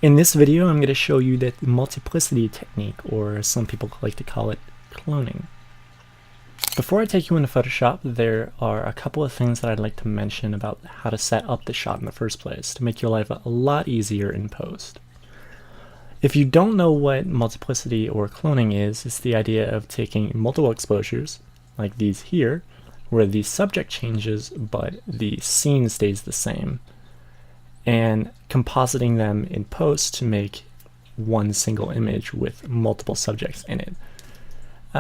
In this video, I'm going to show you the multiplicity technique, or some people like to call it cloning. Before I take you into Photoshop, there are a couple of things that I'd like to mention about how to set up the shot in the first place to make your life a lot easier in post. If you don't know what multiplicity or cloning is, it's the idea of taking multiple exposures, like these here, where the subject changes but the scene stays the same, and compositing them in post to make one single image with multiple subjects in it.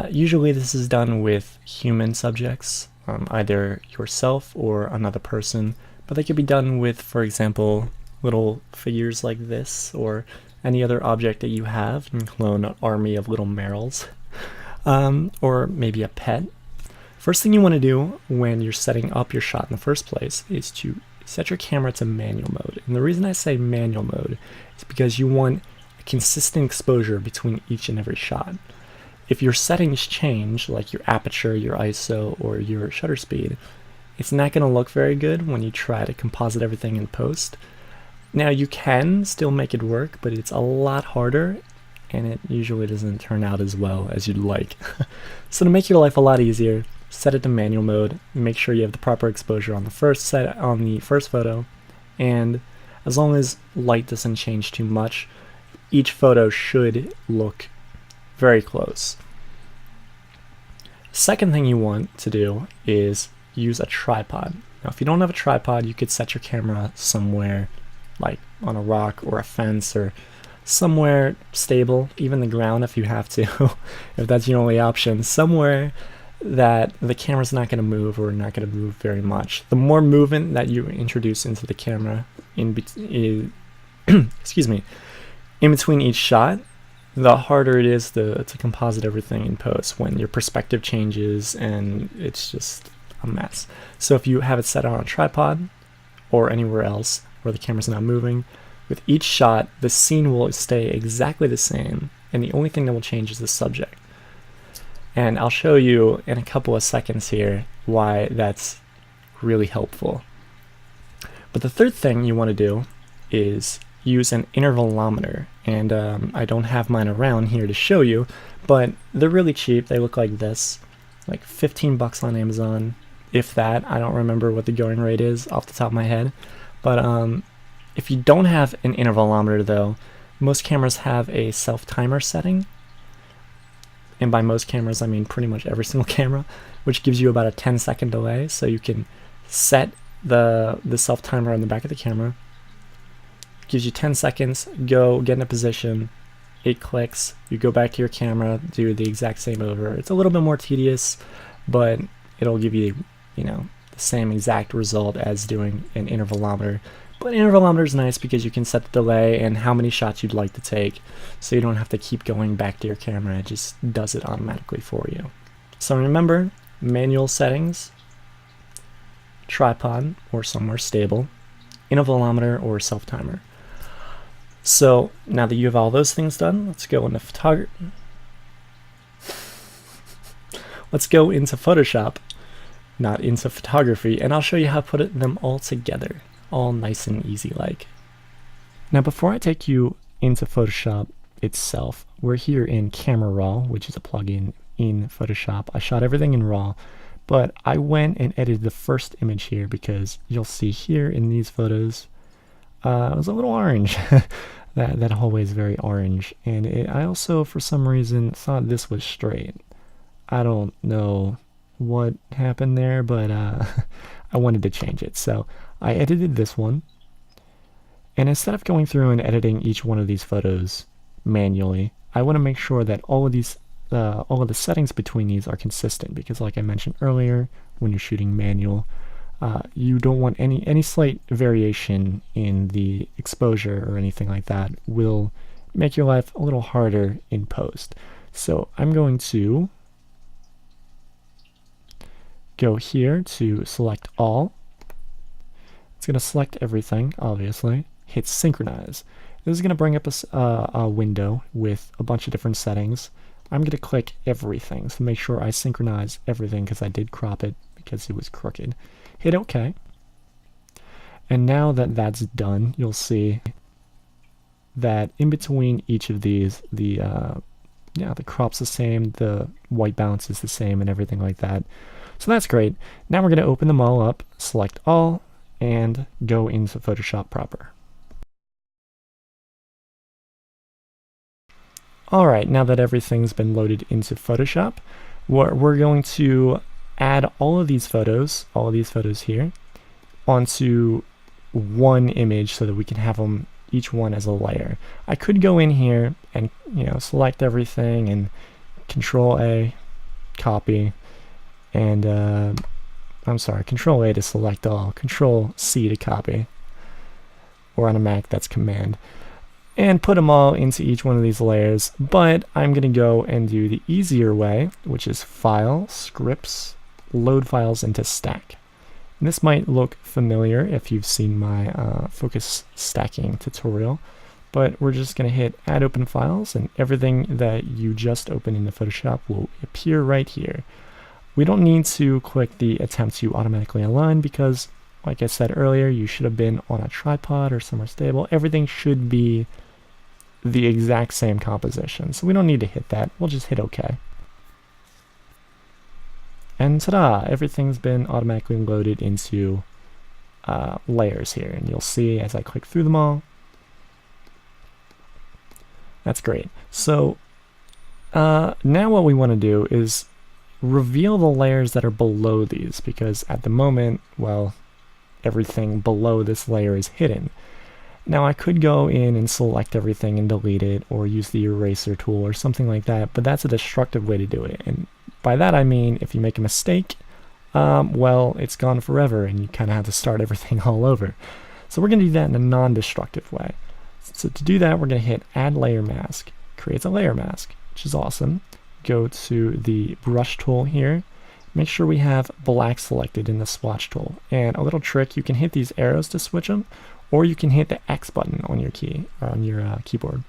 Usually this is done with human subjects, either yourself or another person, but they could be done with, for example, little figures like this, or any other object that you have. You can clone an army of little Merrills, or maybe a pet. First thing you want to do when you're setting up your shot in the first place is to set your camera to manual mode. And the reason I say manual mode is because you want a consistent exposure between each and every shot. If your settings change, like your aperture, your ISO, or your shutter speed, it's not going to look very good when you try to composite everything in post. Now you can still make it work, but it's a lot harder, and it usually doesn't turn out as well as you'd like. So to make your life a lot easier, set it to manual mode, make sure you have the proper exposure on the first photo, and as long as light doesn't change too much, each photo should look very close. Second thing you want to do is use a tripod. Now if you don't have a tripod, you could set your camera somewhere like on a rock or a fence or somewhere stable, even the ground if you have to, if that's your only option, somewhere that the camera's not going to move or not going to move very much. The more movement that you introduce into the camera excuse me, in between each shot, the harder it is to composite everything in post when your perspective changes and it's just a mess. So if you have it set on a tripod or anywhere else where the camera's not moving, with each shot the scene will stay exactly the same, and the only thing that will change is the subject. And I'll show you in a couple of seconds here why that's really helpful. But the third thing you want to do is use an intervalometer, and I don't have mine around here to show you, but they're really cheap. They look like this, like 15 bucks on Amazon, if that. I don't remember what the going rate is off the top of my head, but if you don't have an intervalometer though, most cameras have a self-timer setting, and by most cameras I mean pretty much every single camera, which gives you about a 10-second delay, so you can set the self-timer on the back of the camera. Gives you 10 seconds, go get in a position, it clicks, you go back to your camera, do the exact same over. It's a little bit more tedious, but it'll give you, the same exact result as doing an intervalometer. But an intervalometer is nice because you can set the delay and how many shots you'd like to take, so you don't have to keep going back to your camera. It just does it automatically for you. So remember, manual settings, tripod or somewhere stable, intervalometer or self-timer. So now that you have all those things done, let's go into Photoshop, not into photography, and I'll show you how to put them all together, all nice and easy like. Now before I take you into Photoshop itself, we're here in Camera Raw, which is a plugin in Photoshop. I shot everything in RAW, but I went and edited the first image here because you'll see here in these photos, it was a little orange. that hallway is very orange, and I also for some reason thought this was straight. I don't know what happened there, but I wanted to change it, so I edited this one, and instead of going through and editing each one of these photos manually, I want to make sure that all of the settings between these are consistent, because like I mentioned earlier, when you're shooting manual, you don't want any slight variation in the exposure or anything like that will make your life a little harder in post. So I'm going to go here to select all. It's going to select everything, obviously. Hit synchronize. This is going to bring up a window with a bunch of different settings. I'm going to click everything, so make sure I synchronize everything because I did crop it because it was crooked. Hit OK. And now that that's done, you'll see that in between each of these, the crop's the same, the white balance is the same, and everything like that. So that's great. Now we're going to open them all up, select all, and go into Photoshop proper. Alright, now that everything's been loaded into Photoshop, we're going to add all of these photos here, onto one image so that we can have them each one as a layer. I could go in here and select everything and Control A, copy, and Control A to select all, Control C to copy, or on a Mac that's Command, and put them all into each one of these layers. But I'm going to go and do the easier way, which is File, Scripts, Load Files into Stack. And this might look familiar if you've seen my focus stacking tutorial, but we're just going to hit Add Open Files, and everything that you just opened into Photoshop will appear right here. We don't need to click the Attempt to Automatically Align because, like I said earlier, you should have been on a tripod or somewhere stable. Everything should be the exact same composition, so we don't need to hit that. We'll just hit OK. And ta-da! Everything's been automatically loaded into layers here, and you'll see as I click through them all. That's great. So now what we want to do is reveal the layers that are below these, because at the moment, well, everything below this layer is hidden. Now I could go in and select everything and delete it, or use the eraser tool or something like that, but that's a destructive way to do it. And by that I mean, if you make a mistake, well, it's gone forever and you kind of have to start everything all over. So we're going to do that in a non-destructive way. So to do that, we're going to hit Add Layer Mask. Creates a layer mask, which is awesome. Go to the brush tool here. Make sure we have black selected in the swatch tool. And a little trick, you can hit these arrows to switch them, or you can hit the X button on your keyboard.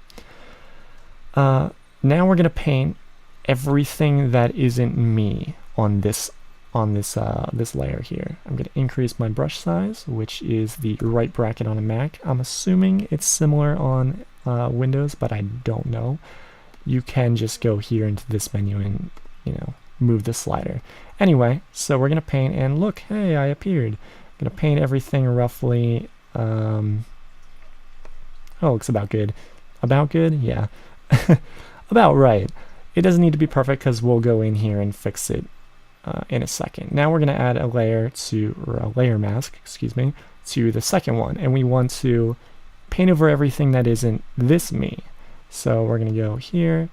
Now we're going to paint everything that isn't me on this layer here. I'm going to increase my brush size, which is the right bracket on a Mac. I'm assuming it's similar on Windows, but I don't know. You can just go here into this menu and move the slider. Anyway, so we're going to paint, and look, hey, I appeared. I'm going to paint everything roughly. Oh, looks about good. About good? Yeah. About right. It doesn't need to be perfect because we'll go in here and fix it in a second. Now we're going to add a layer a layer mask, excuse me, to the second one, and we want to paint over everything that isn't this me. So we're going to go here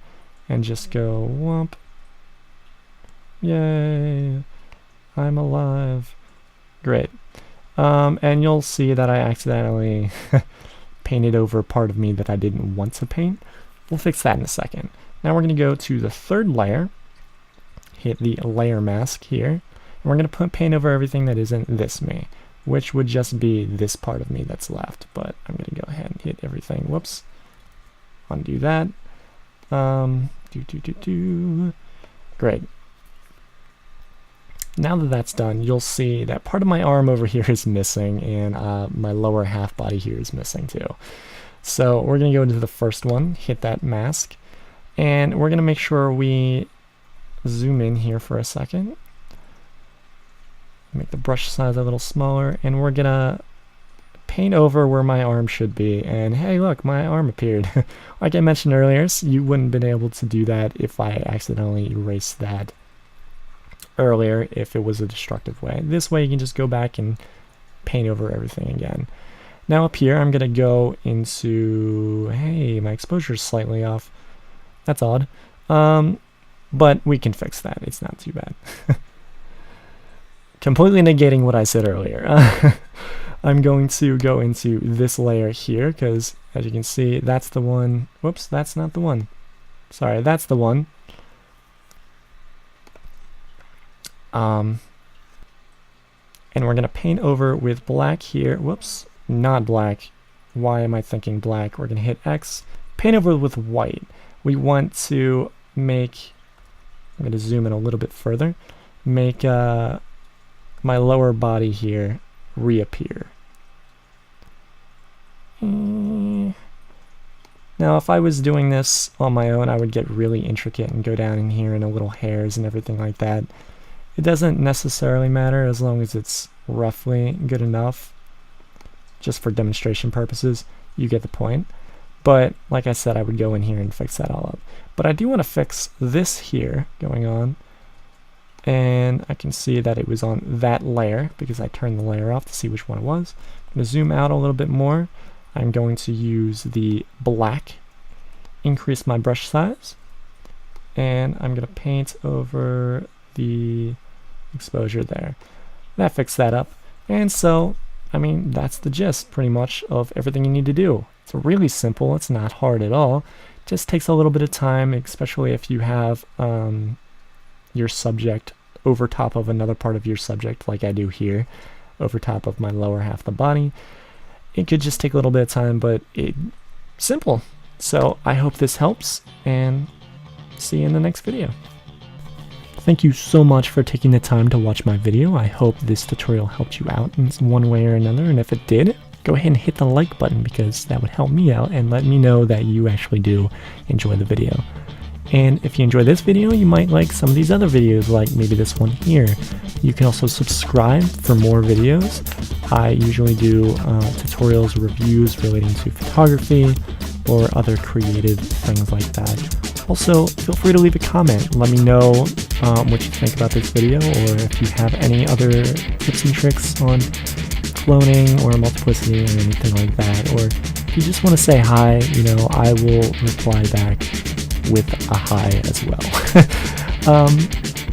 and just go whomp. Yay, I'm alive. Great. And you'll see that I accidentally painted over part of me that I didn't want to paint. We'll fix that in a second. Now we're going to go to the third layer, hit the layer mask here, and we're going to paint over everything that isn't this me, which would just be this part of me that's left. But I'm going to go ahead and hit everything. Whoops. Undo that. Great. Now that that's done, you'll see that part of my arm over here is missing, and my lower half body here is missing too. So we're going to go into the first one, hit that mask, and we're going to make sure we zoom in here for a second. Make the brush size a little smaller, and we're going to paint over where my arm should be, and hey, look, my arm appeared. Like I mentioned earlier, you wouldn't have been able to do that if I accidentally erased that earlier if it was a destructive way. This way you can just go back and paint over everything again. Now up here I'm going to go into, hey, my exposure is slightly off. That's odd. But we can fix that. It's not too bad. Completely negating what I said earlier. I'm going to go into this layer here because, as you can see, that's the one. Whoops, that's not the one. Sorry, that's the one. And we're going to paint over with black here. Whoops, not black. Why am I thinking black? We're going to hit X. Paint over with white. We want to make, I'm going to zoom in a little bit further, make my lower body here reappear. Now if I was doing this on my own, I would get really intricate and go down in here into little hairs and everything like that. It doesn't necessarily matter as long as it's roughly good enough. Just for demonstration purposes, you get the point. But like I said, I would go in here and fix that all up. But I do want to fix this here going on. And I can see that it was on that layer because I turned the layer off to see which one it was. I'm going to zoom out a little bit more. I'm going to use the black, increase my brush size, and I'm going to paint over the exposure there. That fixed that up. And so, I mean, that's the gist pretty much of everything you need to do. It's really simple. It's not hard at all. It just takes a little bit of time, especially if you have your subject over top of another part of your subject, like I do here, over top of my lower half of the body. It could just take a little bit of time, but it's simple. So I hope this helps, and see you in the next video. Thank you so much for taking the time to watch my video. I hope this tutorial helped you out in one way or another, and if it did, go ahead and hit the like button because that would help me out and let me know that you actually do enjoy the video. And if you enjoy this video, you might like some of these other videos, like maybe this one here. You can also subscribe for more videos. I usually do tutorials, reviews relating to photography or other creative things like that. Also, feel free to leave a comment. Let me know what you think about this video, or if you have any other tips and tricks on cloning or multiplicity or anything like that. Or if you just want to say hi, you know, I will reply back with a hi as well.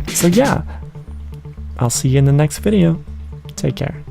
So yeah, I'll see you in the next video. Take care.